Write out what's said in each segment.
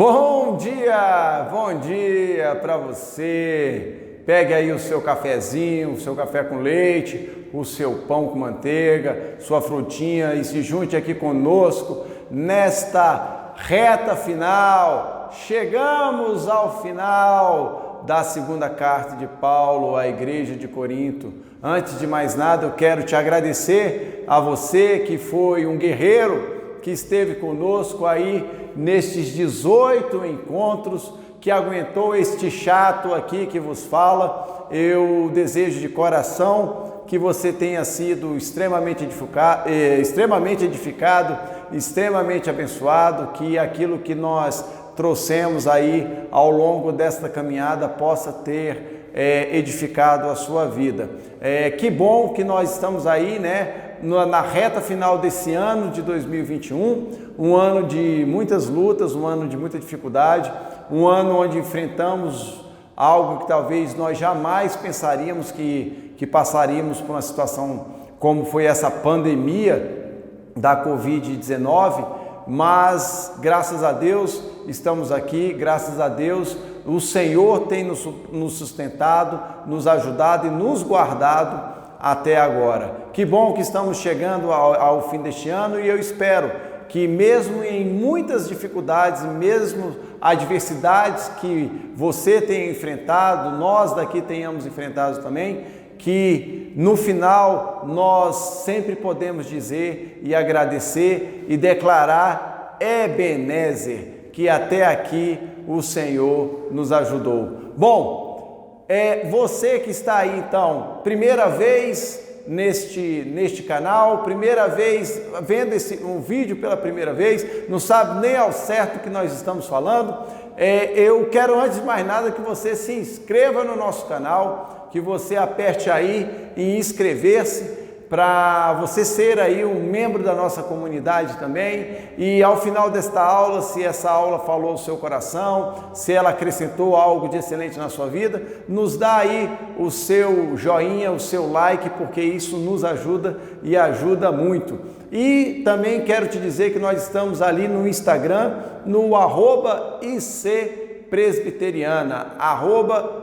Bom dia para você. Pegue aí o seu cafezinho, o seu café com leite, o seu pão com manteiga, sua frutinha e se junte aqui conosco nesta reta final. Chegamos ao final da segunda carta de Paulo à igreja de Corinto. Antes de mais nada, eu quero te agradecer a você que foi um guerreiro, que esteve conosco aí nestes 18 encontros, que aguentou este chato aqui que vos fala. Eu desejo de coração que você tenha sido extremamente edificado, extremamente abençoado, que aquilo que nós trouxemos aí ao longo desta caminhada possa ter edificado a sua vida. Que bom que nós estamos aí, na reta final desse ano de 2021, um ano de muitas lutas, um ano de muita dificuldade, um ano onde enfrentamos algo que talvez nós jamais pensaríamos que passaríamos por uma situação como foi essa pandemia da Covid-19, mas graças a Deus estamos aqui, graças a Deus o Senhor tem nos sustentado, nos ajudado e nos guardado até agora. Que bom que estamos chegando ao fim deste ano e eu espero que mesmo em muitas dificuldades, mesmo adversidades que você tenha enfrentado, nós daqui tenhamos enfrentado também, que no final nós sempre podemos dizer e agradecer e declarar Ebenezer, que até aqui o Senhor nos ajudou. Bom, você que está aí então, primeira vez neste canal, primeira vez vendo um vídeo pela primeira vez, não sabe nem ao certo o que nós estamos falando, eu quero antes de mais nada que você se inscreva no nosso canal, que você aperte aí em inscrever-se, para você ser aí um membro da nossa comunidade também. E ao final desta aula, se essa aula falou ao seu coração, se ela acrescentou algo de excelente na sua vida, nos dá aí o seu joinha, o seu like, porque isso nos ajuda e ajuda muito. E também quero te dizer que nós estamos ali no Instagram, no @ICPresbiteriana,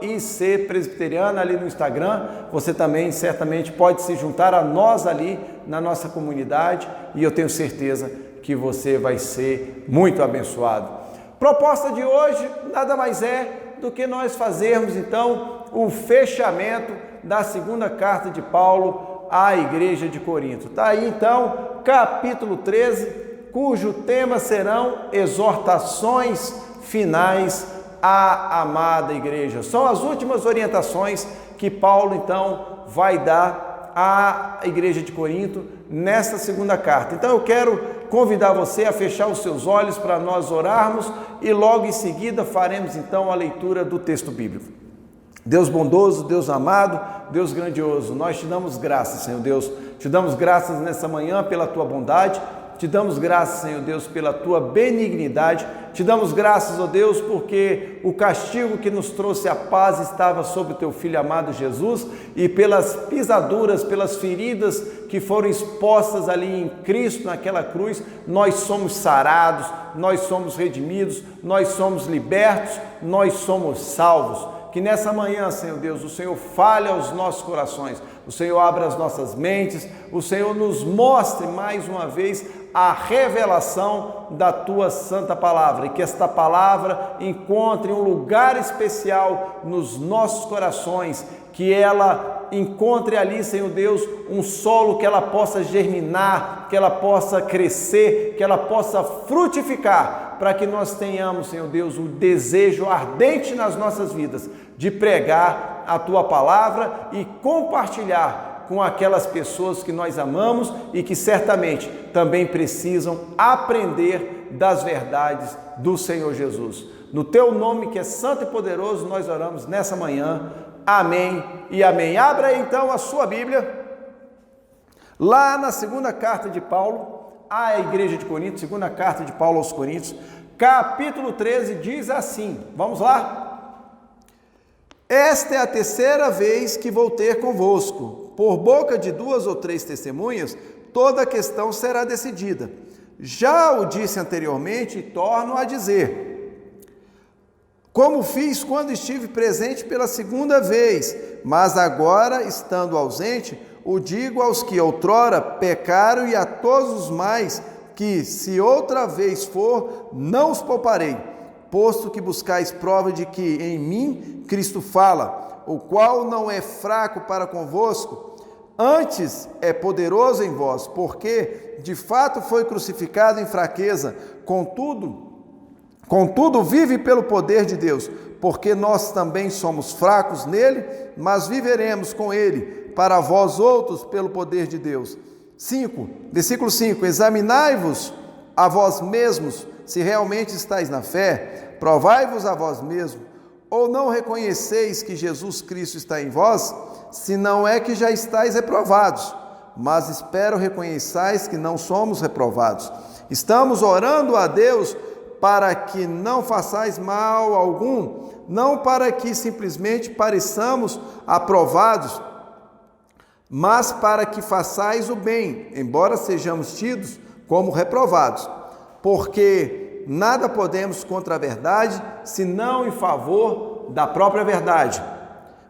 @ICPresbiteriana ali no Instagram. Você também certamente pode se juntar a nós ali na nossa comunidade e eu tenho certeza que você vai ser muito abençoado. Proposta de hoje nada mais é do que nós fazermos então o fechamento da segunda carta de Paulo à igreja de Corinto. Tá aí então, capítulo 13, cujo tema serão exortações finais à amada igreja. São as últimas orientações que Paulo então vai dar à igreja de Corinto nesta segunda carta. Então eu quero convidar você a fechar os seus olhos para nós orarmos e logo em seguida faremos então a leitura do texto bíblico. Deus bondoso, Deus amado, Deus grandioso, nós te damos graças, Senhor Deus, te damos graças nessa manhã pela tua bondade, te damos graças, Senhor Deus, pela tua benignidade, te damos graças, ó Deus, porque o castigo que nos trouxe a paz estava sobre o teu Filho amado Jesus e pelas pisaduras, pelas feridas que foram expostas ali em Cristo naquela cruz, nós somos sarados, nós somos redimidos, nós somos libertos, nós somos salvos. Que nessa manhã, Senhor Deus, o Senhor fale aos nossos corações, o Senhor abra as nossas mentes, o Senhor nos mostre mais uma vez a revelação da Tua Santa Palavra e que esta Palavra encontre um lugar especial nos nossos corações, que ela encontre ali, Senhor Deus, um solo que ela possa germinar, que ela possa crescer, que ela possa frutificar, para que nós tenhamos, Senhor Deus, o desejo ardente nas nossas vidas de pregar a Tua Palavra e compartilhar com aquelas pessoas que nós amamos e que certamente também precisam aprender das verdades do Senhor Jesus. No Teu nome que é santo e poderoso, nós oramos nessa manhã. Amém e amém. Abra aí então a sua Bíblia, lá na segunda carta de Paulo à igreja de Corinto, segunda carta de Paulo aos Coríntios, capítulo 13, diz assim, vamos lá? Esta é a terceira vez que vou ter convosco, por boca de 2 ou 3 testemunhas, toda a questão será decidida. Já o disse anteriormente e torno a dizer, como fiz quando estive presente pela segunda vez, mas agora, estando ausente, o digo aos que outrora pecaram e a todos os mais, que, se outra vez for, não os pouparei, posto que buscais prova de que em mim Cristo fala, o qual não é fraco para convosco, antes é poderoso em vós, porque de fato foi crucificado em fraqueza, contudo vive pelo poder de Deus, porque nós também somos fracos nele, mas viveremos com ele, para vós outros pelo poder de Deus. 5, versículo 5, examinai-vos a vós mesmos, se realmente estáis na fé, provai-vos a vós mesmos, ou não reconheceis que Jesus Cristo está em vós, se não é que já estáis reprovados, mas espero reconheçais que não somos reprovados. Estamos orando a Deus para que não façais mal algum, não para que simplesmente pareçamos aprovados, mas para que façais o bem, embora sejamos tidos como reprovados, porque nada podemos contra a verdade, senão em favor da própria verdade.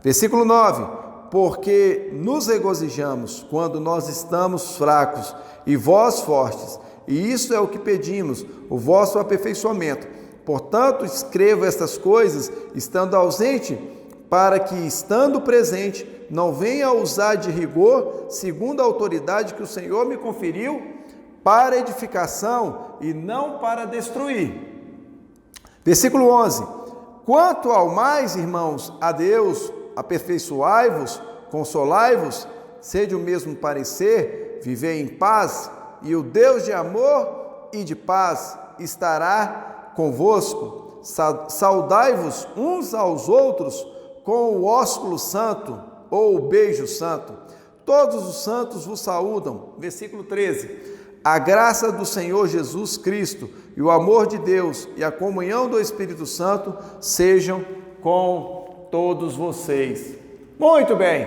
Versículo 9, porque nos regozijamos quando nós estamos fracos e vós fortes, e isso é o que pedimos, o vosso aperfeiçoamento. Portanto, escrevo estas coisas, estando ausente, para que, estando presente, não venha a usar de rigor, segundo a autoridade que o Senhor me conferiu, para edificação e não para destruir. Versículo 11. Quanto ao mais, irmãos, a Deus, aperfeiçoai-vos, consolai-vos, sede o mesmo parecer, vivei em paz, e o Deus de amor e de paz estará convosco. Saudai-vos uns aos outros com o ósculo santo, ou o beijo santo. Todos os santos vos saúdam. Versículo 13. A graça do Senhor Jesus Cristo e o amor de Deus e a comunhão do Espírito Santo sejam com todos vocês. Muito bem.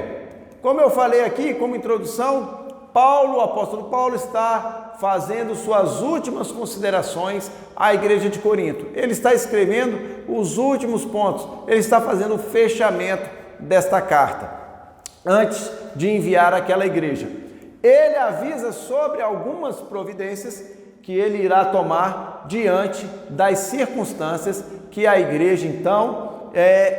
Como eu falei aqui, como introdução, o apóstolo Paulo está fazendo suas últimas considerações à igreja de Corinto. Ele está escrevendo os últimos pontos. Ele está fazendo o fechamento desta carta, antes de enviar àquela igreja. Ele avisa sobre algumas providências que ele irá tomar diante das circunstâncias que a igreja, então,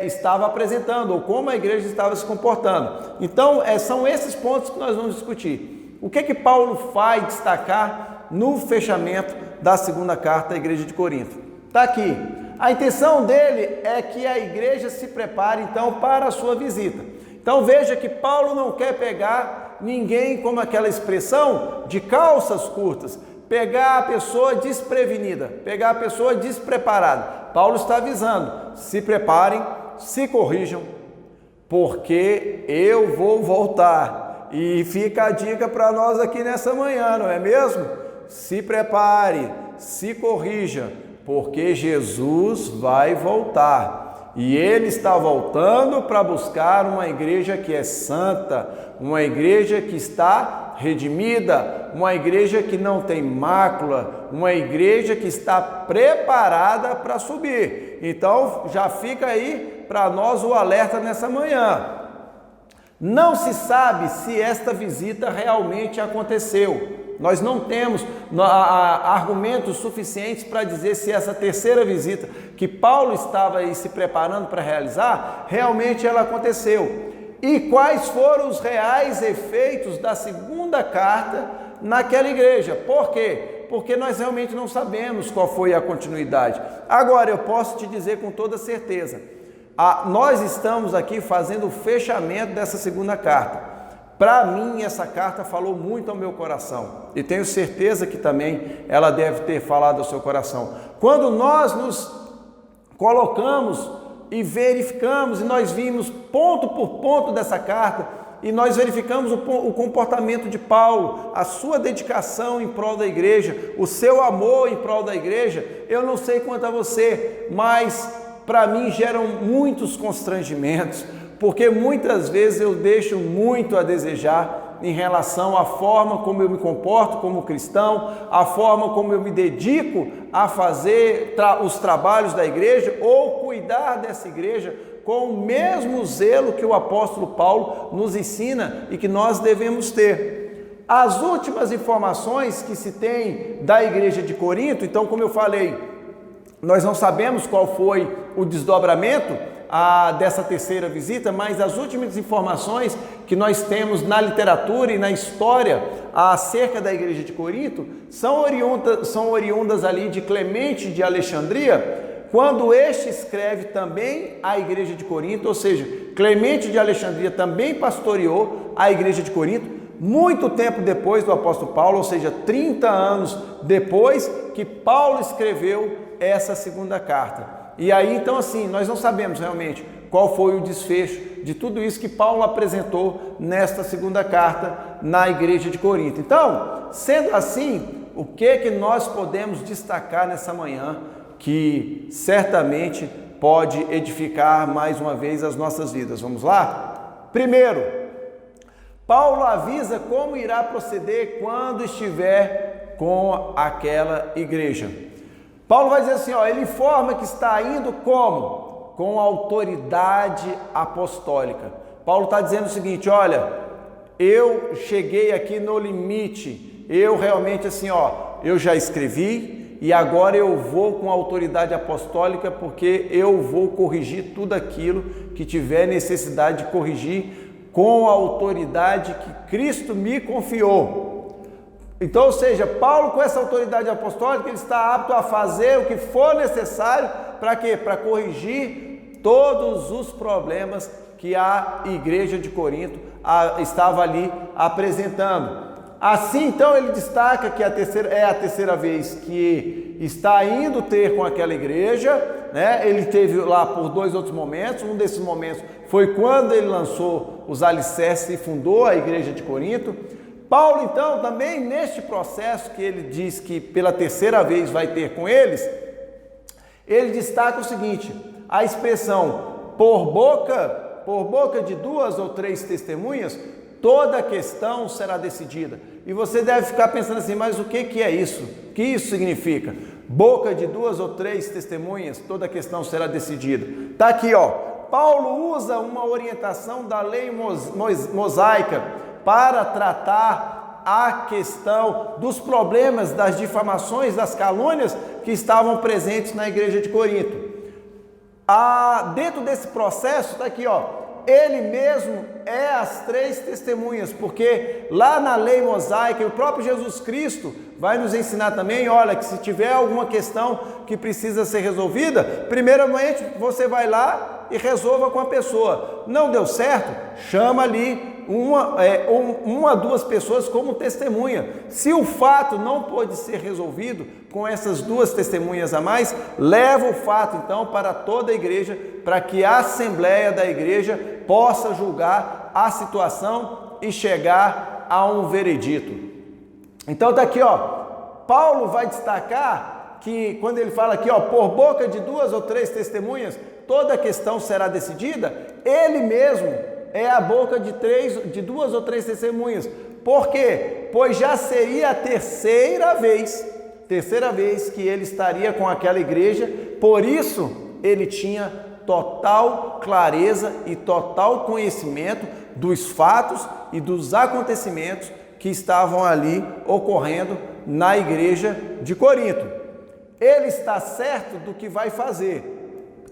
estava apresentando, ou como a igreja estava se comportando. Então, são esses pontos que nós vamos discutir. O que Paulo vai destacar no fechamento da segunda carta à igreja de Corinto? Está aqui. A intenção dele é que a igreja se prepare, então, para a sua visita. Então, veja que Paulo não quer pegar ninguém, como aquela expressão, de calças curtas, pegar a pessoa desprevenida, pegar a pessoa despreparada. Paulo está avisando, se preparem, se corrijam, porque eu vou voltar. E fica a dica para nós aqui nessa manhã, não é mesmo? Se prepare, se corrija, porque Jesus vai voltar. E Ele está voltando para buscar uma igreja que é santa, uma igreja que está redimida, uma igreja que não tem mácula, uma igreja que está preparada para subir. Então, já fica aí para nós o alerta nessa manhã. Não se sabe se esta visita realmente aconteceu. Nós não temos argumentos suficientes para dizer se essa terceira visita que Paulo estava aí se preparando para realizar, realmente ela aconteceu. E quais foram os reais efeitos da segunda carta naquela igreja? Por quê? Porque nós realmente não sabemos qual foi a continuidade. Agora, eu posso te dizer com toda certeza, nós estamos aqui fazendo o fechamento dessa segunda carta. Para mim, essa carta falou muito ao meu coração e tenho certeza que também ela deve ter falado ao seu coração. Quando nós nos colocamos e verificamos, e nós vimos ponto por ponto dessa carta, e nós verificamos o comportamento de Paulo, a sua dedicação em prol da igreja, o seu amor em prol da igreja, eu não sei quanto a você, mas para mim geram muitos constrangimentos, porque muitas vezes eu deixo muito a desejar em relação à forma como eu me comporto como cristão, a forma como eu me dedico a fazer os trabalhos da igreja ou cuidar cuidar dessa igreja com o mesmo zelo que o apóstolo Paulo nos ensina e que nós devemos ter. As últimas informações que se tem da igreja de Corinto, então, como eu falei, nós não sabemos qual foi o desdobramento dessa terceira visita, mas as últimas informações que nós temos na literatura e na história acerca da igreja de Corinto são oriundas ali de Clemente de Alexandria, quando este escreve também a igreja de Corinto, ou seja, Clemente de Alexandria também pastoreou a igreja de Corinto, muito tempo depois do apóstolo Paulo, ou seja, 30 anos depois que Paulo escreveu essa segunda carta. E aí, então, assim, nós não sabemos realmente qual foi o desfecho de tudo isso que Paulo apresentou nesta segunda carta na igreja de Corinto. Então, sendo assim, o que nós podemos destacar nessa manhã que certamente pode edificar mais uma vez as nossas vidas? Vamos lá? Primeiro, Paulo avisa como irá proceder quando estiver com aquela igreja. Paulo vai dizer assim, ele informa que está indo como? Com autoridade apostólica. Paulo está dizendo o seguinte, olha, eu cheguei aqui no limite, eu realmente assim, eu já escrevi e agora eu vou com autoridade apostólica porque eu vou corrigir tudo aquilo que tiver necessidade de corrigir com a autoridade que Cristo me confiou. Então, ou seja, Paulo com essa autoridade apostólica, ele está apto a fazer o que for necessário, para quê? Para corrigir todos os problemas que a igreja de Corinto estava ali apresentando. Assim, então, ele destaca que é a terceira vez que está indo ter com aquela igreja, né? Ele teve lá por 2 outros momentos, um desses momentos foi quando ele lançou os alicerces e fundou a igreja de Corinto. Paulo, então, também neste processo que ele diz que pela terceira vez vai ter com eles, ele destaca o seguinte, a expressão por boca de 2 ou 3 testemunhas, toda a questão será decidida. E você deve ficar pensando assim, mas o que é isso? O que isso significa? Boca de 2 ou 3 testemunhas, toda a questão será decidida. Está aqui, Paulo usa uma orientação da lei mosaica para tratar a questão dos problemas, das difamações, das calúnias que estavam presentes na igreja de Corinto. Dentro desse processo, está aqui, ele mesmo é as 3 testemunhas, porque lá na lei mosaica, o próprio Jesus Cristo vai nos ensinar também, olha, que se tiver alguma questão que precisa ser resolvida, primeiramente você vai lá e resolva com a pessoa. Não deu certo? Chama ali uma, 2 pessoas como testemunha. Se o fato não pode ser resolvido com essas 2 testemunhas a mais, leva o fato então para toda a igreja, para que a assembleia da igreja possa julgar a situação e chegar a um veredito. Então está aqui, Paulo vai destacar que quando ele fala aqui, por boca de 2 ou 3 testemunhas, toda a questão será decidida, ele mesmo é a boca de 2 ou 3 testemunhas. Por quê? Pois já seria a terceira vez que ele estaria com aquela igreja, por isso ele tinha total clareza e total conhecimento dos fatos e dos acontecimentos que estavam ali ocorrendo na igreja de Corinto. Ele está certo do que vai fazer,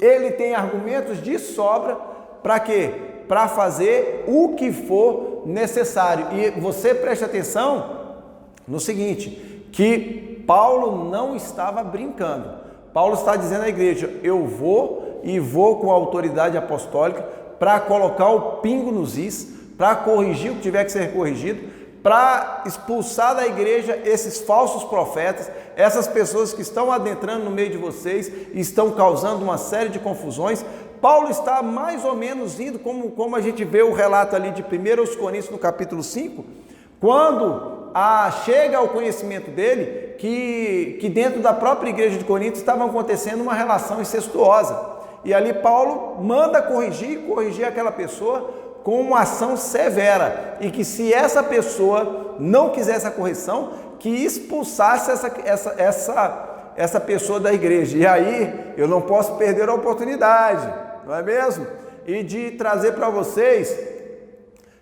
ele tem argumentos de sobra para quê? Para fazer o que for necessário. E você preste atenção no seguinte, que Paulo não estava brincando. Paulo está dizendo à igreja, eu vou com a autoridade apostólica para colocar o pingo nos is, para corrigir o que tiver que ser corrigido, para expulsar da igreja esses falsos profetas, essas pessoas que estão adentrando no meio de vocês e estão causando uma série de confusões. Paulo está mais ou menos indo, como a gente vê o relato ali de 1 Coríntios no capítulo 5, quando chega ao conhecimento dele que dentro da própria igreja de Corinto estava acontecendo uma relação incestuosa. E ali Paulo manda corrigir aquela pessoa com uma ação severa, e que se essa pessoa não quisesse a correção, que expulsasse essa pessoa da igreja. E aí eu não posso perder a oportunidade, não é mesmo? E de trazer para vocês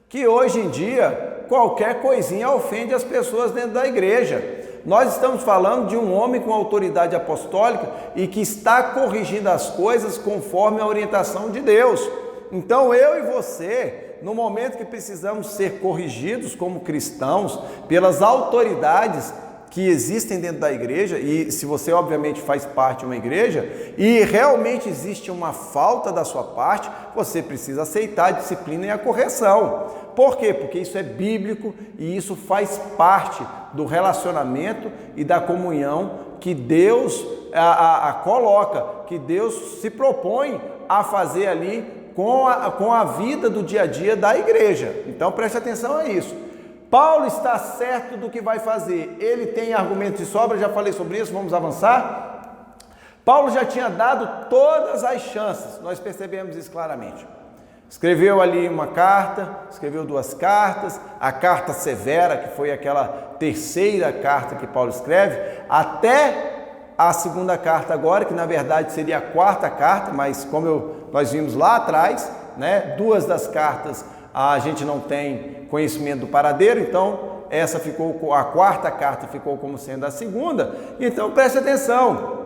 que hoje em dia qualquer coisinha ofende as pessoas dentro da igreja. Nós estamos falando de um homem com autoridade apostólica e que está corrigindo as coisas conforme a orientação de Deus. Então eu e você, no momento que precisamos ser corrigidos como cristãos pelas autoridades que existem dentro da igreja, e se você obviamente faz parte de uma igreja e realmente existe uma falta da sua parte, você precisa aceitar a disciplina e a correção. Por quê? Porque isso é bíblico e isso faz parte do relacionamento e da comunhão que Deus coloca, que Deus se propõe a fazer ali com a vida do dia a dia da igreja. Então preste atenção a isso. Paulo está certo do que vai fazer, ele tem argumentos de sobra, já falei sobre isso, vamos avançar. Paulo já tinha dado todas as chances, nós percebemos isso claramente. Escreveu ali uma carta, escreveu 2 cartas, a carta severa, que foi aquela terceira carta que Paulo escreve, até a 2ª carta agora, que na verdade seria a 4ª carta, mas como nós vimos lá atrás, né, 2 das cartas a gente não tem conhecimento do paradeiro, então essa ficou, a 4ª carta ficou como sendo a 2ª. Então preste atenção,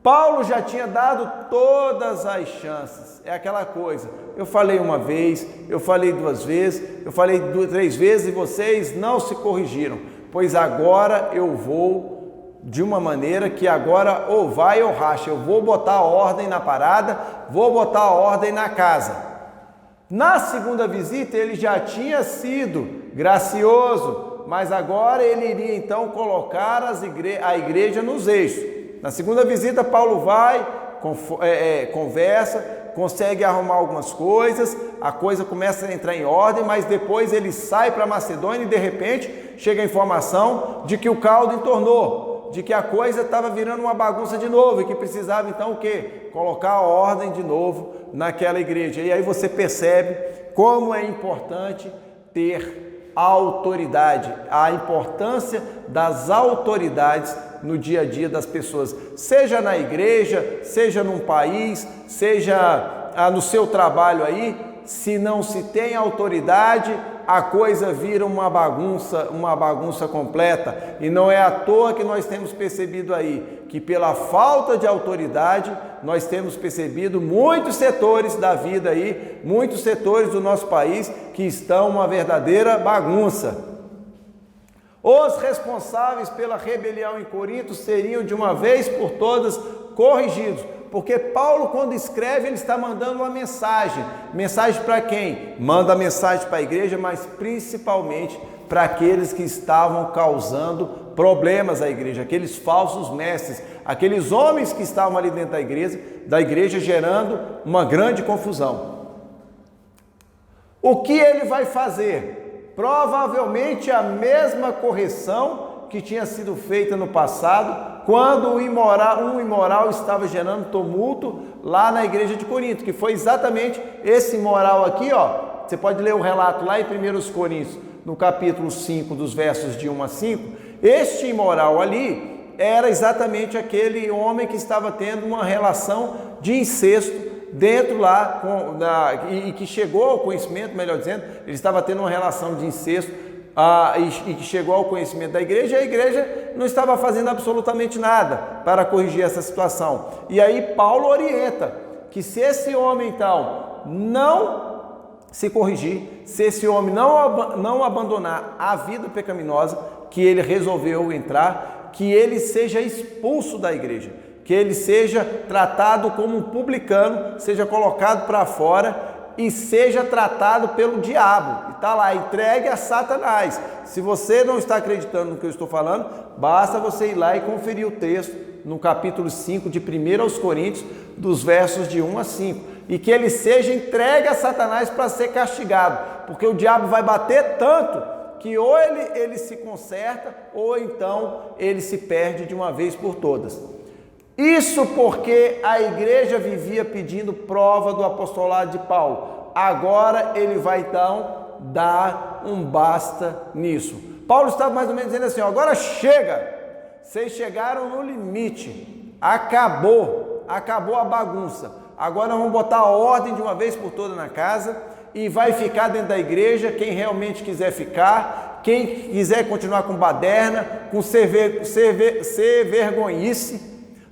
Paulo já tinha dado todas as chances, é aquela coisa, eu falei uma vez, eu falei 2 vezes, eu falei 3 vezes e vocês não se corrigiram, pois agora eu vou de uma maneira que agora ou vai ou racha, eu vou botar ordem na parada, vou botar ordem na casa. Na 2ª visita ele já tinha sido gracioso, mas agora ele iria então colocar a igreja nos eixos. Na 2ª visita Paulo vai, conversa, consegue arrumar algumas coisas, a coisa começa a entrar em ordem, mas depois ele sai para Macedônia e de repente chega a informação de que o caldo entornou, de que a coisa estava virando uma bagunça de novo e que precisava então o quê? Colocar a ordem de novo naquela igreja. E aí você percebe como é importante ter autoridade, a importância das autoridades no dia a dia das pessoas, seja na igreja, seja num país, seja no seu trabalho aí. Se não se tem autoridade, a coisa vira uma bagunça completa. E não é à toa que nós temos percebido aí que pela falta de autoridade, nós temos percebido muitos setores da vida aí, muitos setores do nosso país que estão uma verdadeira bagunça. Os responsáveis pela rebelião em Corinto seriam de uma vez por todas corrigidos. Porque Paulo, quando escreve, ele está mandando uma mensagem. Mensagem para quem? Manda mensagem para a igreja, mas principalmente para aqueles que estavam causando problemas à igreja, aqueles falsos mestres, aqueles homens que estavam ali dentro da igreja gerando uma grande confusão. O que ele vai fazer? Provavelmente a mesma correção que tinha sido feita no passado, quando um imoral estava gerando tumulto lá na igreja de Corinto, que foi exatamente esse imoral aqui, ó. Você pode ler o relato lá em 1 Coríntios, no capítulo 5, dos versos de 1 a 5. Este imoral ali era exatamente aquele homem que estava tendo uma relação de incesto dentro lá, e que chegou ao conhecimento, melhor dizendo, ele estava tendo uma relação de incesto, e que chegou ao conhecimento da igreja, e a igreja não estava fazendo absolutamente nada para corrigir essa situação. E aí Paulo orienta que se esse homem então não se corrigir, se esse homem não abandonar a vida pecaminosa que ele resolveu entrar, que ele seja expulso da igreja, que ele seja tratado como um publicano, seja colocado para fora e seja tratado pelo diabo. E está lá, entregue a Satanás. Se você não está acreditando no que eu estou falando, basta você ir lá e conferir o texto no capítulo 5 de 1 aos Coríntios, dos versos de 1 a 5. E que ele seja entregue a Satanás para ser castigado, porque o diabo vai bater tanto que ou ele se conserta, ou então ele se perde de uma vez por todas. Isso porque a igreja vivia pedindo prova do apostolado de Paulo. Agora ele vai então dar um basta nisso. Paulo estava mais ou menos dizendo assim, ó, agora chega, vocês chegaram no limite, acabou a bagunça, agora vamos botar a ordem de uma vez por toda na casa e vai ficar dentro da igreja quem realmente quiser ficar, quem quiser continuar com baderna, com ser vergonhice,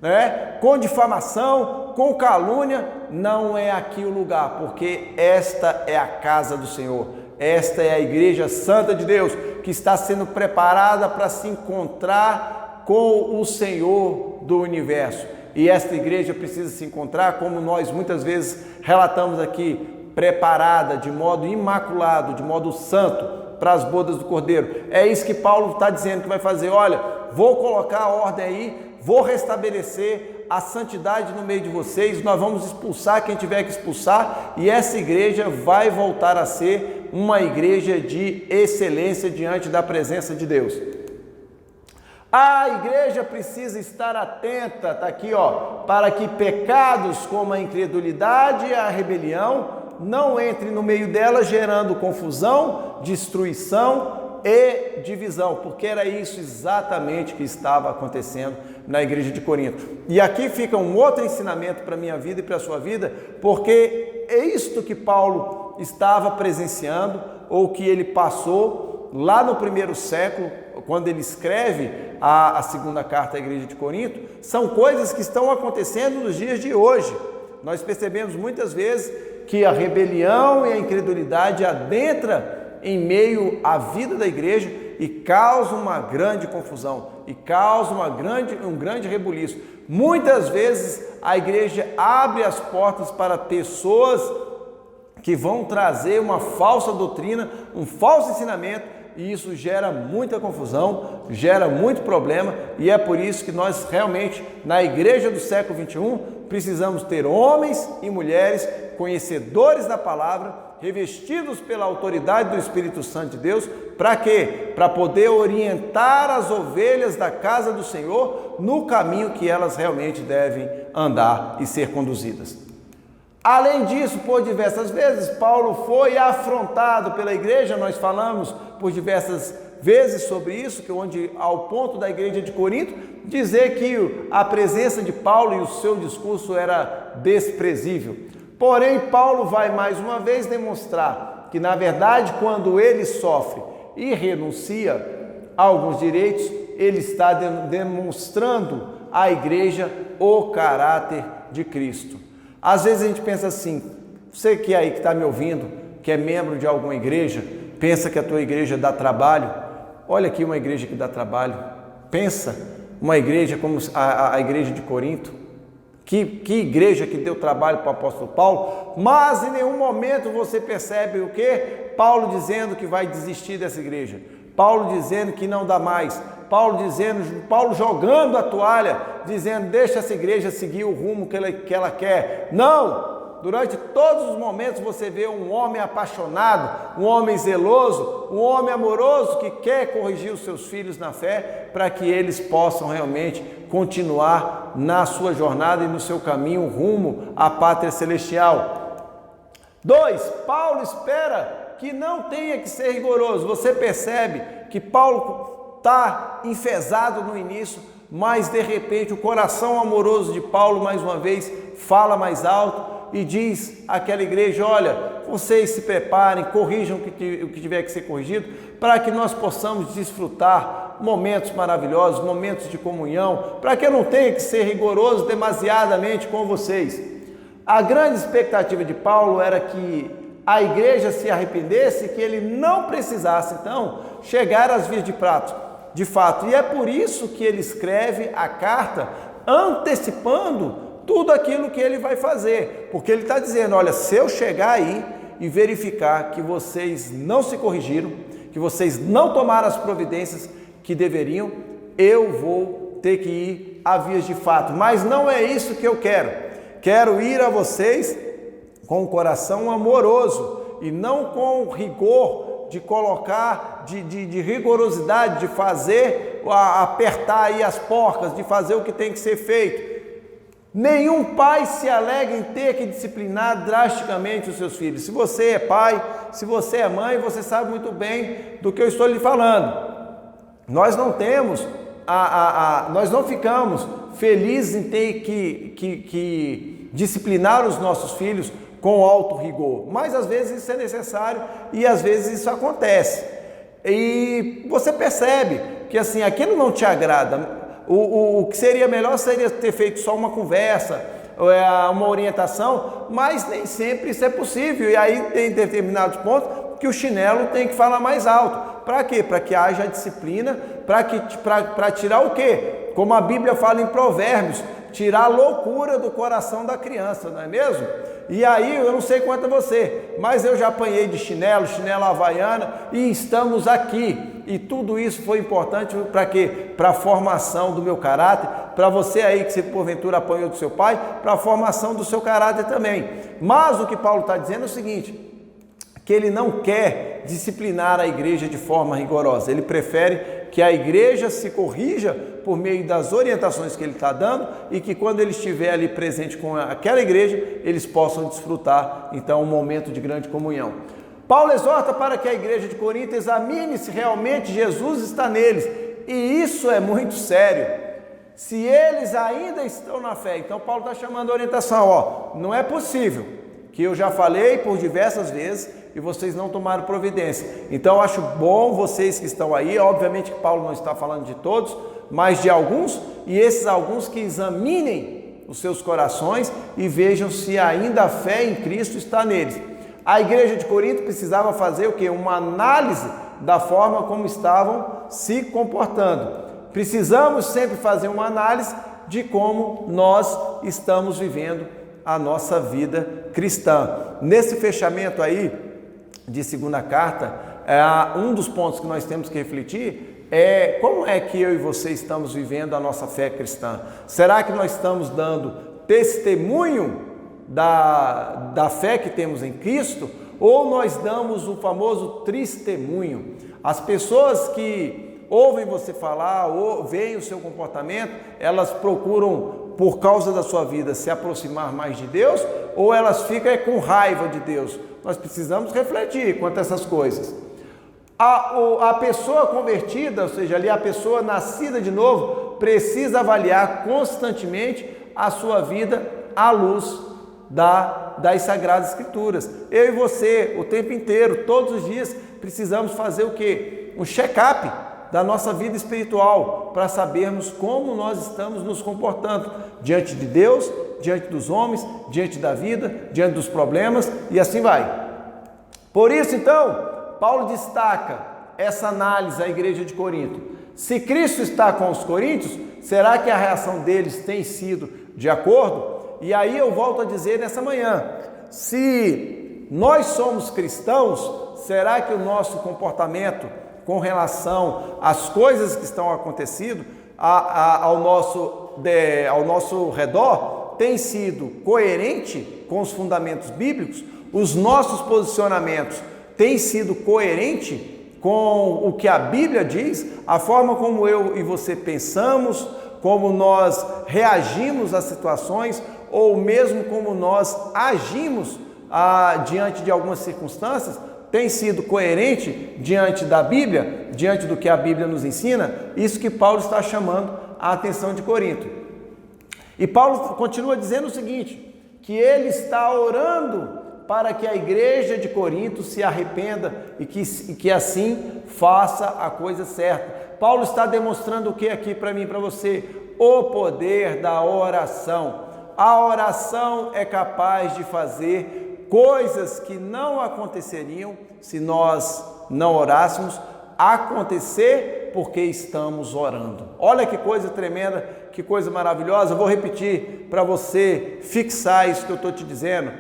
né? Com difamação, com calúnia, não é aqui o lugar, porque esta é a casa do Senhor, esta é a igreja santa de Deus, que está sendo preparada para se encontrar com o Senhor do universo. E esta igreja precisa se encontrar, como nós muitas vezes relatamos aqui, preparada de modo imaculado, de modo santo, para as bodas do Cordeiro. É isso que Paulo está dizendo que vai fazer. Olha, vou colocar a ordem aí, vou restabelecer a santidade no meio de vocês, nós vamos expulsar quem tiver que expulsar, e essa igreja vai voltar a ser uma igreja de excelência diante da presença de Deus. A igreja precisa estar atenta, está aqui, para que pecados como a incredulidade e a rebelião não entrem no meio dela, gerando confusão, destruição e divisão, porque era isso exatamente que estava acontecendo na igreja de Corinto. E aqui fica um outro ensinamento para a minha vida e para a sua vida, porque é isto que Paulo estava presenciando, ou que ele passou lá no primeiro século, quando ele escreve a segunda carta à igreja de Corinto, são coisas que estão acontecendo nos dias de hoje. Nós percebemos muitas vezes que a rebelião e a incredulidade adentra em meio à vida da igreja e causa uma grande confusão, e causa um grande rebuliço. Muitas vezes a igreja abre as portas para pessoas que vão trazer uma falsa doutrina, um falso ensinamento, e isso gera muita confusão, gera muito problema, e é por isso que nós realmente, na igreja do século XXI, precisamos ter homens e mulheres conhecedores da palavra, revestidos pela autoridade do Espírito Santo de Deus, para quê? Para poder orientar as ovelhas da casa do Senhor no caminho que elas realmente devem andar e ser conduzidas. Além disso, por diversas vezes, Paulo foi afrontado pela igreja, nós falamos por diversas vezes sobre isso, que onde ao ponto da igreja de Corinto dizer que a presença de Paulo e o seu discurso era desprezível. Porém, Paulo vai mais uma vez demonstrar que, na verdade, quando ele sofre e renuncia a alguns direitos, ele está demonstrando à igreja o caráter de Cristo. Às vezes a gente pensa assim, você que aí que está me ouvindo, que é membro de alguma igreja, pensa que a tua igreja dá trabalho. Olha aqui uma igreja que dá trabalho. Pensa uma igreja como a igreja de Corinto. Que igreja que deu trabalho para o apóstolo Paulo, mas em nenhum momento você percebe o quê? Paulo dizendo que vai desistir dessa igreja, Paulo dizendo que não dá mais, Paulo jogando a toalha, dizendo deixa essa igreja seguir o rumo que ela quer. Não! Durante todos os momentos você vê um homem apaixonado, um homem zeloso, um homem amoroso que quer corrigir os seus filhos na fé para que eles possam realmente continuar na sua jornada e no seu caminho rumo à pátria celestial. 2. Paulo espera que não tenha que ser rigoroso. Você percebe que Paulo está enfesado no início, mas de repente o coração amoroso de Paulo mais uma vez fala mais alto e diz àquela igreja, olha, vocês se preparem, corrijam o que tiver que ser corrigido, para que nós possamos desfrutar momentos maravilhosos, momentos de comunhão, para que eu não tenha que ser rigoroso demasiadamente com vocês. A grande expectativa de Paulo era que a igreja se arrependesse, que ele não precisasse, então, chegar às vias de fato. E é por isso que ele escreve a carta antecipando tudo aquilo que ele vai fazer, porque ele está dizendo, olha, se eu chegar aí e verificar que vocês não se corrigiram, que vocês não tomaram as providências que deveriam, eu vou ter que ir a vias de fato, mas não é isso que eu quero ir a vocês com o coração amoroso e não com rigor de colocar, de rigorosidade, de fazer, apertar aí as porcas, de fazer o que tem que ser feito. Nenhum pai se alegra em ter que disciplinar drasticamente os seus filhos. Se você é pai, se você é mãe, você sabe muito bem do que eu estou lhe falando. Nós não temos nós não ficamos felizes em ter que disciplinar os nossos filhos com alto rigor, mas às vezes isso é necessário e às vezes isso acontece. E você percebe que assim, aquilo não te agrada. O que seria melhor seria ter feito só uma conversa, uma orientação, mas nem sempre isso é possível. E aí tem determinados pontos que o chinelo tem que falar mais alto. Para quê? Para que haja disciplina, para tirar o quê? Como a Bíblia fala em Provérbios, tirar a loucura do coração da criança, não é mesmo? E aí, eu não sei quanto a você, mas eu já apanhei de chinelo havaiana e estamos aqui. E tudo isso foi importante para quê? Para a formação do meu caráter, para você aí que se porventura apanhou do seu pai, para a formação do seu caráter também. Mas o que Paulo está dizendo é o seguinte, que ele não quer disciplinar a igreja de forma rigorosa, ele prefere que a igreja se corrija por meio das orientações que ele está dando e que quando ele estiver ali presente com aquela igreja, eles possam desfrutar então um momento de grande comunhão. Paulo exorta para que a igreja de Corinto examine se realmente Jesus está neles, e isso é muito sério. Se eles ainda estão na fé, então Paulo está chamando a orientação, não é possível, que eu já falei por diversas vezes e vocês não tomaram providência. Então eu acho bom vocês que estão aí, obviamente que Paulo não está falando de todos, mas de alguns, e esses alguns que examinem os seus corações e vejam se ainda a fé em Cristo está neles. A igreja de Corinto precisava fazer o quê? Uma análise da forma como estavam se comportando. Precisamos sempre fazer uma análise de como nós estamos vivendo a nossa vida cristã. Nesse fechamento aí de segunda carta, um dos pontos que nós temos que refletir é como é que eu e você estamos vivendo a nossa fé cristã. Será que nós estamos dando testemunho da fé que temos em Cristo, ou nós damos o famoso testemunho? As pessoas que ouvem você falar ou veem o seu comportamento, elas procuram, por causa da sua vida, se aproximar mais de Deus, ou elas ficam com raiva de Deus? Nós precisamos refletir quanto a essas coisas. A pessoa convertida, ou seja, ali a pessoa nascida de novo, precisa avaliar constantemente a sua vida à luz das Sagradas Escrituras. Eu e você, o tempo inteiro, todos os dias, precisamos fazer o quê? Um check-up da nossa vida espiritual, para sabermos como nós estamos nos comportando diante de Deus, diante dos homens, diante da vida, diante dos problemas, e assim vai. Por isso, então, Paulo destaca essa análise à igreja de Corinto. Se Cristo está com os coríntios, será que a reação deles tem sido de acordo? E aí eu volto a dizer nessa manhã, se nós somos cristãos, será que o nosso comportamento com relação às coisas que estão acontecendo ao nosso redor tem sido coerente com os fundamentos bíblicos? Os nossos posicionamentos têm sido coerentes com o que a Bíblia diz? A forma como eu e você pensamos, como nós reagimos às situações, ou mesmo como nós agimos diante de algumas circunstâncias, tem sido coerente diante da Bíblia, diante do que a Bíblia nos ensina? Isso que Paulo está chamando a atenção de Corinto. E Paulo continua dizendo o seguinte, que ele está orando para que a igreja de Corinto se arrependa e que assim faça a coisa certa. Paulo está demonstrando o que aqui para mim e para você? O poder da oração. A oração é capaz de fazer coisas que não aconteceriam se nós não orássemos, acontecer porque estamos orando. Olha que coisa tremenda, que coisa maravilhosa. Eu vou repetir para você fixar isso que eu estou te dizendo.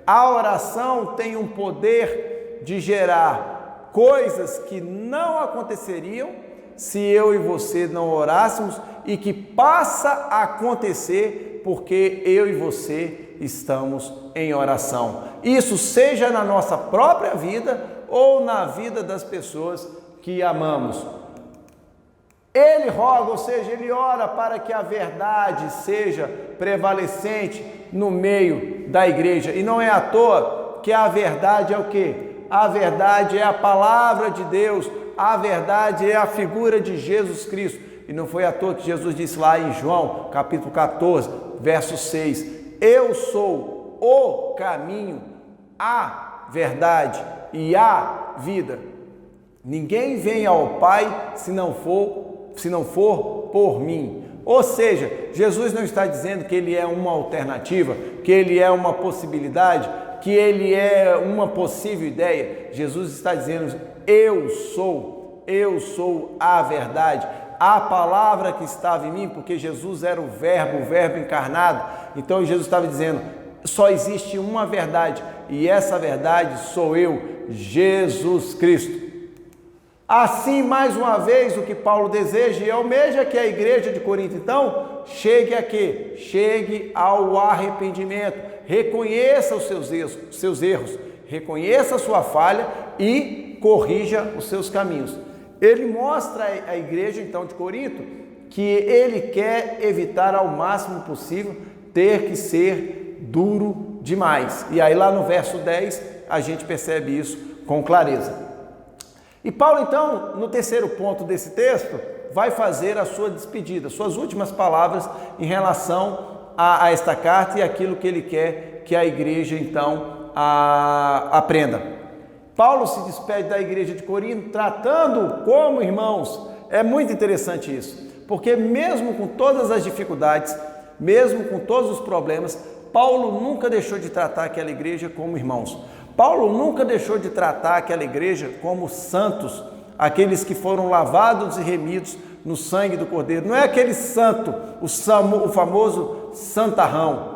A oração tem um poder de gerar coisas que não aconteceriam se eu e você não orássemos e que passa a acontecer porque eu e você estamos em oração. Isso seja na nossa própria vida ou na vida das pessoas que amamos. Ele roga, ou seja, ele ora para que a verdade seja prevalecente no meio da igreja. E não é à toa que a verdade é o quê? A verdade é a palavra de Deus, a verdade é a figura de Jesus Cristo. E não foi à toa que Jesus disse lá em João, capítulo 14, verso 6, eu sou o caminho, a verdade e a vida. Ninguém vem ao Pai se não for por mim. Ou seja, Jesus não está dizendo que ele é uma alternativa, que ele é uma possibilidade, que ele é uma possível ideia. Jesus está dizendo, eu sou a verdade, a palavra que estava em mim, porque Jesus era o verbo encarnado. Então Jesus estava dizendo, só existe uma verdade, e essa verdade sou eu, Jesus Cristo. Assim, mais uma vez, o que Paulo deseja e almeja que a igreja de Corinto, então, chegue a quê? Chegue ao arrependimento, reconheça os seus erros, reconheça a sua falha e corrija os seus caminhos. Ele mostra à igreja, então, de Corinto, que ele quer evitar ao máximo possível ter que ser duro demais. E aí lá no verso 10, a gente percebe isso com clareza. E Paulo, então, no terceiro ponto desse texto, vai fazer a sua despedida, suas últimas palavras em relação a esta carta e aquilo que ele quer que a igreja, então, aprenda. Paulo se despede da igreja de Corinto, tratando como irmãos. É muito interessante isso, porque mesmo com todas as dificuldades, mesmo com todos os problemas, Paulo nunca deixou de tratar aquela igreja como irmãos. Paulo nunca deixou de tratar aquela igreja como santos, aqueles que foram lavados e remidos no sangue do Cordeiro. Não é aquele santo, o famoso santarrão,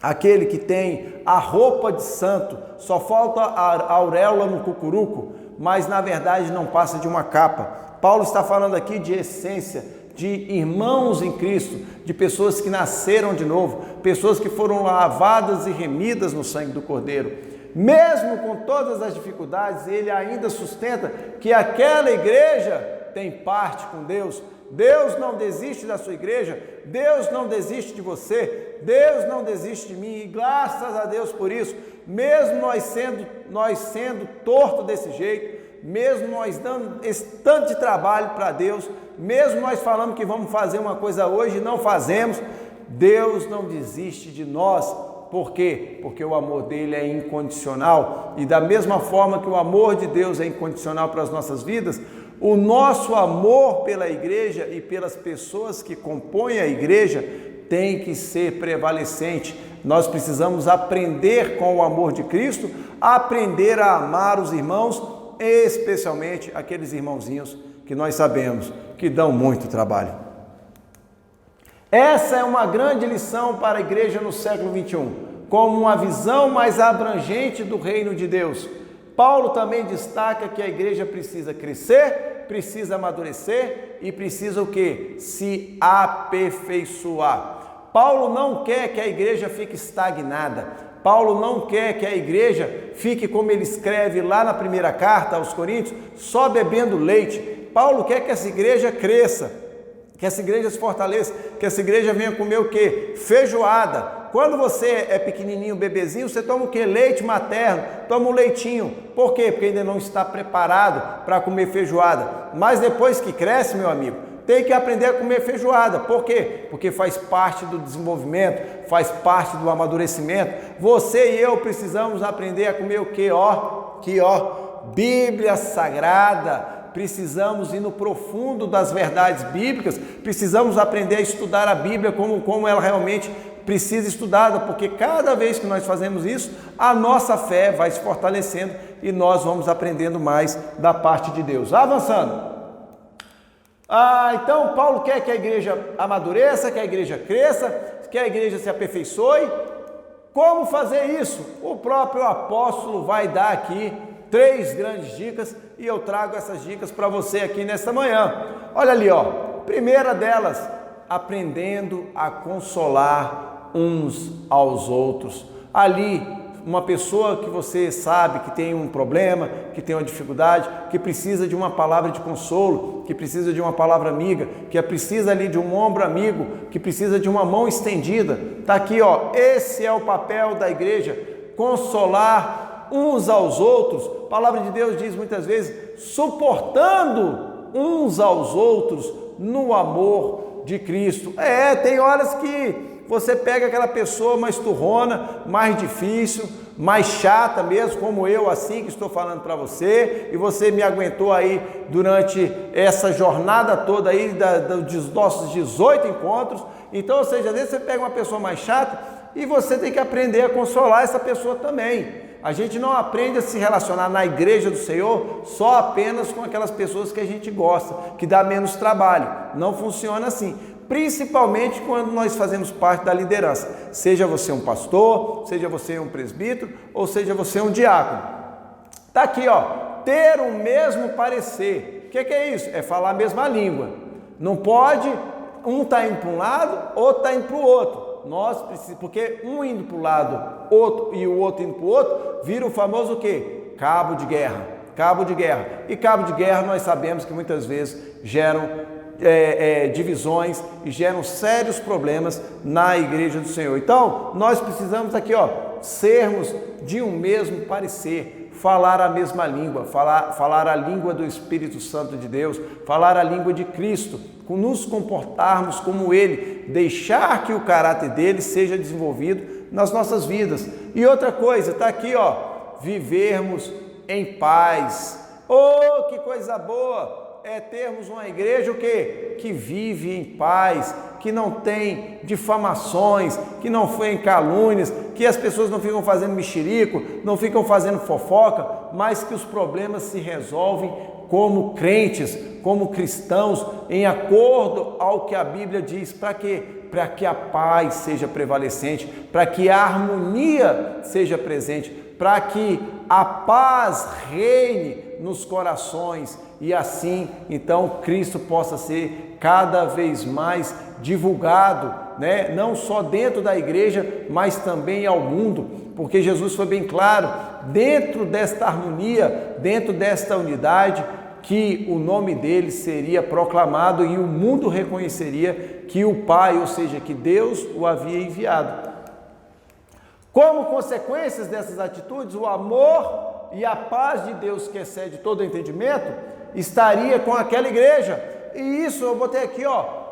aquele que tem a roupa de santo, só falta a auréola no cucuruco, mas na verdade não passa de uma capa. Paulo está falando aqui de essência, de irmãos em Cristo, de pessoas que nasceram de novo, pessoas que foram lavadas e remidas no sangue do Cordeiro. Mesmo com todas as dificuldades, ele ainda sustenta que aquela igreja tem parte com Deus. Deus não desiste da sua igreja, Deus não desiste de você, Deus não desiste de mim, e graças a Deus por isso, mesmo nós sendo torto desse jeito, mesmo nós dando esse tanto de trabalho para Deus, mesmo nós falando que vamos fazer uma coisa hoje e não fazemos, Deus não desiste de nós. Por quê? Porque o amor dele é incondicional, e da mesma forma que o amor de Deus é incondicional para as nossas vidas, o nosso amor pela igreja e pelas pessoas que compõem a igreja tem que ser prevalecente. Nós precisamos aprender com o amor de Cristo, aprender a amar os irmãos, especialmente aqueles irmãozinhos que nós sabemos que dão muito trabalho. Essa é uma grande lição para a igreja no século 21, como uma visão mais abrangente do reino de Deus. Paulo também destaca que a igreja precisa crescer, precisa amadurecer e precisa o quê? Se aperfeiçoar. Paulo não quer que a igreja fique estagnada. Paulo não quer que a igreja fique, como ele escreve lá na primeira carta aos Coríntios, só bebendo leite. Paulo quer que essa igreja cresça, que essa igreja se fortaleça, que essa igreja venha comer o quê? Feijoada. Quando você é pequenininho, bebezinho, você toma o quê? Leite materno, toma um leitinho. Por quê? Porque ainda não está preparado para comer feijoada. Mas depois que cresce, meu amigo, tem que aprender a comer feijoada. Por quê? Porque faz parte do desenvolvimento, faz parte do amadurecimento. Você e eu precisamos aprender a comer o quê? Bíblia Sagrada. Precisamos ir no profundo das verdades bíblicas, precisamos aprender a estudar a Bíblia como ela realmente precisa estudada, porque cada vez que nós fazemos isso, a nossa fé vai se fortalecendo e nós vamos aprendendo mais da parte de Deus. Avançando. Então Paulo quer que a igreja amadureça, que a igreja cresça, que a igreja se aperfeiçoe. Como fazer isso? O próprio apóstolo vai dar aqui 3 grandes dicas e eu trago essas dicas para você aqui nesta manhã. Olha ali, primeira delas, aprendendo a consolar uns aos outros. Ali, uma pessoa que você sabe que tem um problema, que tem uma dificuldade, que precisa de uma palavra de consolo, que precisa de uma palavra amiga, que precisa ali de um ombro amigo, que precisa de uma mão estendida. Está aqui, esse é o papel da igreja, consolar uns aos outros. A palavra de Deus diz muitas vezes, suportando uns aos outros no amor de Cristo. Tem horas que você pega aquela pessoa mais turrona, mais difícil, mais chata mesmo, como eu, assim que estou falando para você, e você me aguentou aí durante essa jornada toda aí dos nossos 18 encontros. Então, ou seja, às vezes você pega uma pessoa mais chata e você tem que aprender a consolar essa pessoa também. A gente não aprende a se relacionar na igreja do Senhor só apenas com aquelas pessoas que a gente gosta, que dá menos trabalho. Não funciona assim. Principalmente quando nós fazemos parte da liderança. Seja você um pastor, seja você um presbítero, ou seja você um diácono. Tá aqui, ter o mesmo parecer. O que é isso? É falar a mesma língua. Não pode, um tá indo para um lado, outro tá indo para o outro. Nós precisamos, porque um indo para o lado, outro e o outro indo para o outro, vira o famoso o quê? Cabo de guerra. Cabo de guerra. E cabo de guerra nós sabemos que muitas vezes geram divisões e geram sérios problemas na igreja do Senhor. Então, nós precisamos aqui, sermos de um mesmo parecer, falar a mesma língua, falar a língua do Espírito Santo de Deus, falar a língua de Cristo, nos comportarmos como Ele, deixar que o caráter dele seja desenvolvido nas nossas vidas. E outra coisa, está aqui, vivermos em paz. Oh, que coisa boa! É termos uma igreja o quê? Que vive em paz, que não tem difamações, que não tem calúnias, que as pessoas não ficam fazendo mexerico, não ficam fazendo fofoca, mas que os problemas se resolvem como crentes, como cristãos, em acordo ao que a Bíblia diz. Para quê? Para que a paz seja prevalecente, para que a harmonia seja presente, para que a paz reine nos corações e assim, então, Cristo possa ser cada vez mais divulgado, né? Não só dentro da igreja, mas também ao mundo, porque Jesus foi bem claro, dentro desta harmonia, dentro desta unidade, que o nome dele seria proclamado e o mundo reconheceria que o Pai, ou seja, que Deus o havia enviado. Como consequências dessas atitudes, o amor e a paz de Deus, que excede todo entendimento, estaria com aquela igreja. E isso eu botei aqui,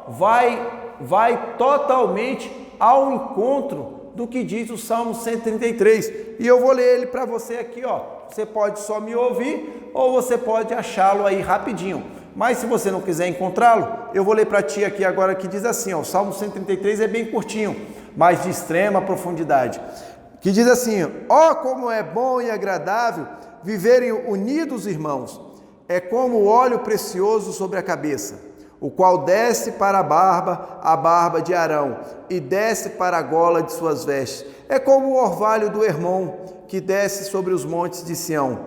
vai totalmente ao encontro do que diz o Salmo 133. E eu vou ler ele para você aqui, Você pode só me ouvir ou você pode achá-lo aí rapidinho. Mas se você não quiser encontrá-lo, eu vou ler para ti aqui agora, que diz assim, o Salmo 133 é bem curtinho, mas de extrema profundidade. Que diz assim: como é bom e agradável viverem unidos, irmãos. É como o óleo precioso sobre a cabeça, o qual desce para a barba de Arão, e desce para a gola de suas vestes. É como o orvalho do Hermon, que desce sobre os montes de Sião.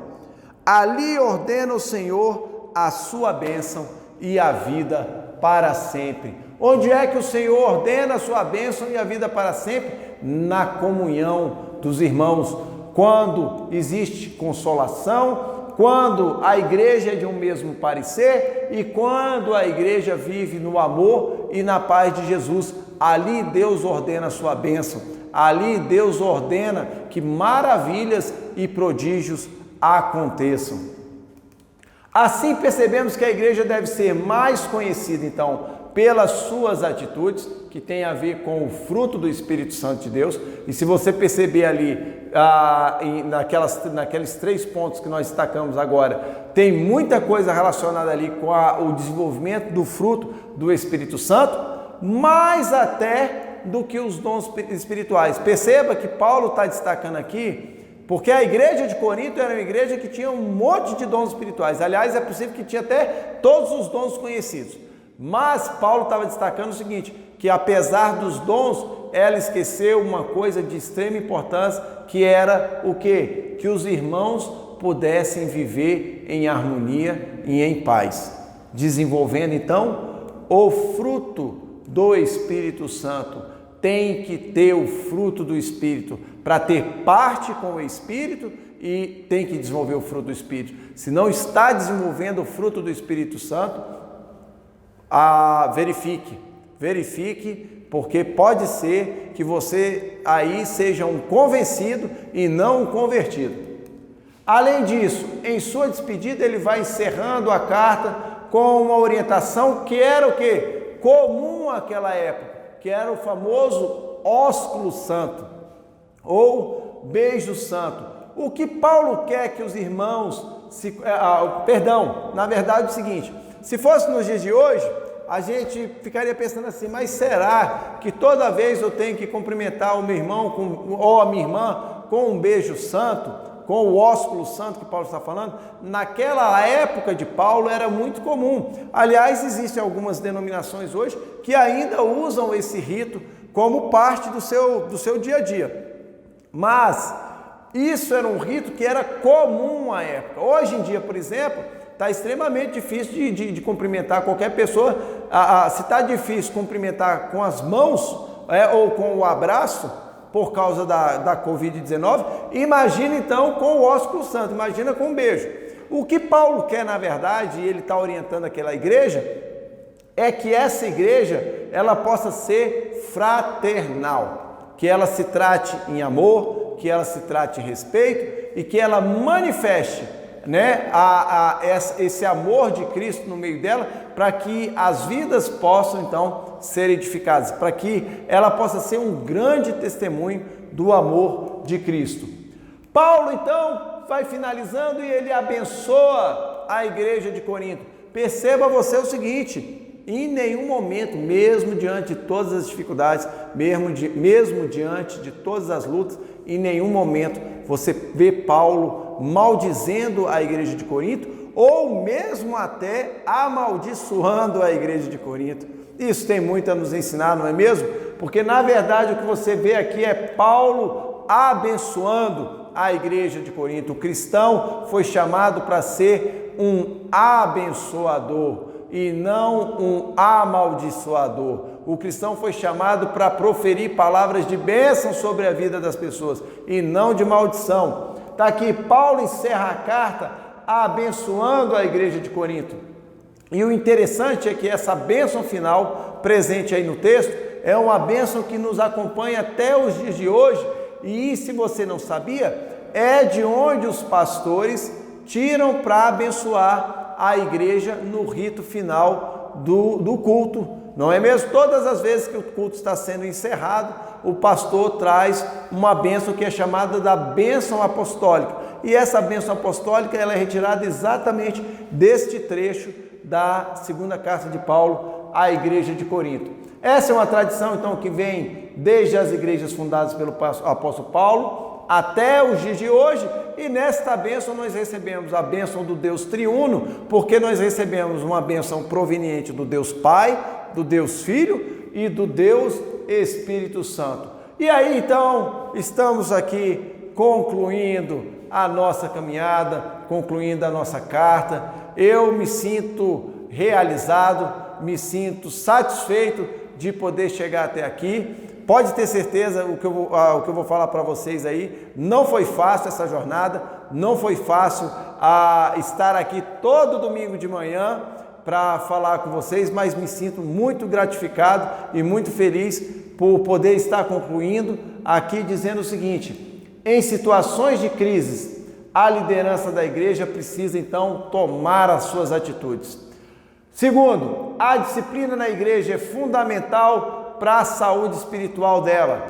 Ali ordena o Senhor a sua bênção e a vida para sempre. Onde é que o Senhor ordena a sua bênção e a vida para sempre? Na comunhão dos irmãos, quando existe consolação, quando a igreja é de um mesmo parecer e quando a igreja vive no amor e na paz de Jesus. Ali Deus ordena a sua bênção, ali Deus ordena que maravilhas e prodígios aconteçam. Assim percebemos que a igreja deve ser mais conhecida, então, pelas suas atitudes, que tem a ver com o fruto do Espírito Santo de Deus. E se você perceber ali, naqueles 3 pontos que nós destacamos agora, tem muita coisa relacionada ali com o desenvolvimento do fruto do Espírito Santo, mais até do que os dons espirituais. Perceba que Paulo está destacando aqui, porque a igreja de Corinto era uma igreja que tinha um monte de dons espirituais. Aliás, é possível que tinha até todos os dons conhecidos. Mas Paulo estava destacando o seguinte, que apesar dos dons, ela esqueceu uma coisa de extrema importância, que era o quê? Que os irmãos pudessem viver em harmonia e em paz, desenvolvendo então o fruto do Espírito Santo. Tem que ter o fruto do Espírito para ter parte com o Espírito e tem que desenvolver o fruto do Espírito. Se não está desenvolvendo o fruto do Espírito Santo, verifique, porque pode ser que você aí seja um convencido e não um convertido. Além disso, em sua despedida, ele vai encerrando a carta com uma orientação que era o quê? Comum àquela época, que era o famoso ósculo santo ou beijo santo. O que Paulo quer que os irmãos na verdade é o seguinte: se fosse nos dias de hoje, a gente ficaria pensando assim, mas será que toda vez eu tenho que cumprimentar o meu irmão ou a minha irmã com um beijo santo, com o ósculo santo que Paulo está falando? Naquela época de Paulo era muito comum. Aliás, existem algumas denominações hoje que ainda usam esse rito como parte do seu dia a dia. Mas isso era um rito que era comum à época. Hoje em dia, por exemplo, está extremamente difícil de cumprimentar qualquer pessoa. Se está difícil cumprimentar com as mãos ou com o abraço por causa da Covid-19, imagina então com o ósculo santo, imagina com um beijo. O que Paulo quer, na verdade, e ele está orientando aquela igreja, é que essa igreja ela possa ser fraternal, que ela se trate em amor, que ela se trate em respeito e que ela manifeste, né, esse amor de Cristo no meio dela, para que as vidas possam então ser edificadas, para que ela possa ser um grande testemunho do amor de Cristo. Paulo então vai finalizando e ele abençoa a igreja de Corinto. Perceba você o seguinte: em nenhum momento, mesmo diante de todas as dificuldades, mesmo diante de todas as lutas, em nenhum momento você vê Paulo maldizendo a igreja de Corinto ou mesmo até amaldiçoando a igreja de Corinto. Isso tem muito a nos ensinar, não é mesmo? Porque na verdade o que você vê aqui é Paulo abençoando a igreja de Corinto. O cristão foi chamado para ser um abençoador e não um amaldiçoador. O cristão foi chamado para proferir palavras de bênção sobre a vida das pessoas e não de maldição. Está aqui, Paulo encerra a carta abençoando a igreja de Corinto. E o interessante é que essa bênção final, presente aí no texto, é uma bênção que nos acompanha até os dias de hoje. E se você não sabia, é de onde os pastores tiram para abençoar a igreja no rito final do culto. Não é mesmo? Todas as vezes que o culto está sendo encerrado, o pastor traz uma bênção que é chamada da bênção apostólica. E essa bênção apostólica ela é retirada exatamente deste trecho da segunda carta de Paulo à igreja de Corinto. Essa é uma tradição, então, que vem desde as igrejas fundadas pelo apóstolo Paulo até os dias de hoje. E nesta bênção nós recebemos a bênção do Deus triuno, porque nós recebemos uma bênção proveniente do Deus Pai, do Deus Filho e do Deus Espírito Santo. E aí então estamos aqui concluindo a nossa caminhada, concluindo a nossa carta. Eu me sinto realizado, me sinto satisfeito de poder chegar até aqui. Pode ter certeza, o que eu vou falar para vocês aí, não foi fácil essa jornada, não foi fácil estar aqui todo domingo de manhã para falar com vocês, mas me sinto muito gratificado e muito feliz por poder estar concluindo aqui dizendo o seguinte: em situações de crises, a liderança da igreja precisa então tomar as suas atitudes. Segundo, a disciplina na igreja é fundamental para a saúde espiritual dela.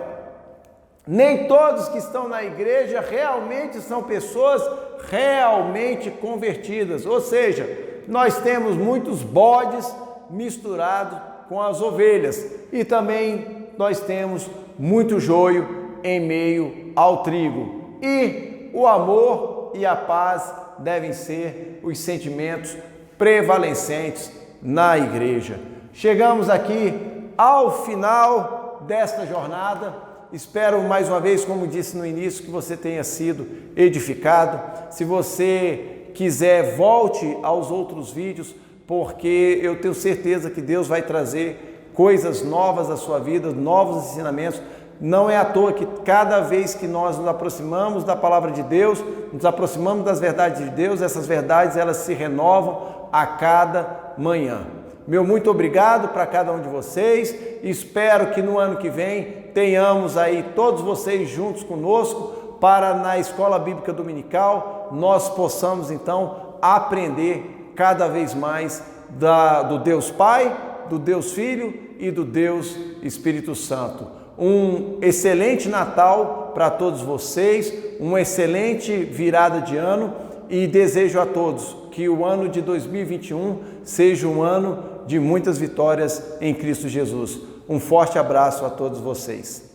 Nem todos que estão na igreja realmente são pessoas realmente convertidas, ou seja, nós temos muitos bodes misturados com as ovelhas e também nós temos muito joio em meio ao trigo. E o amor e a paz devem ser os sentimentos prevalecentes na igreja. Chegamos aqui ao final desta jornada. Espero mais uma vez, como disse no início, que você tenha sido edificado. Se você quiser, volte aos outros vídeos, porque eu tenho certeza que Deus vai trazer coisas novas à sua vida, novos ensinamentos. Não é à toa que cada vez que nós nos aproximamos da palavra de Deus, nos aproximamos das verdades de Deus, essas verdades elas se renovam a cada manhã. Meu muito obrigado para cada um de vocês. Espero que no ano que vem tenhamos aí todos vocês juntos conosco para na Escola Bíblica Dominical nós possamos então aprender cada vez mais do Deus Pai, do Deus Filho e do Deus Espírito Santo. Um excelente Natal para todos vocês, uma excelente virada de ano e desejo a todos que o ano de 2021 seja um ano de muitas vitórias em Cristo Jesus. Um forte abraço a todos vocês.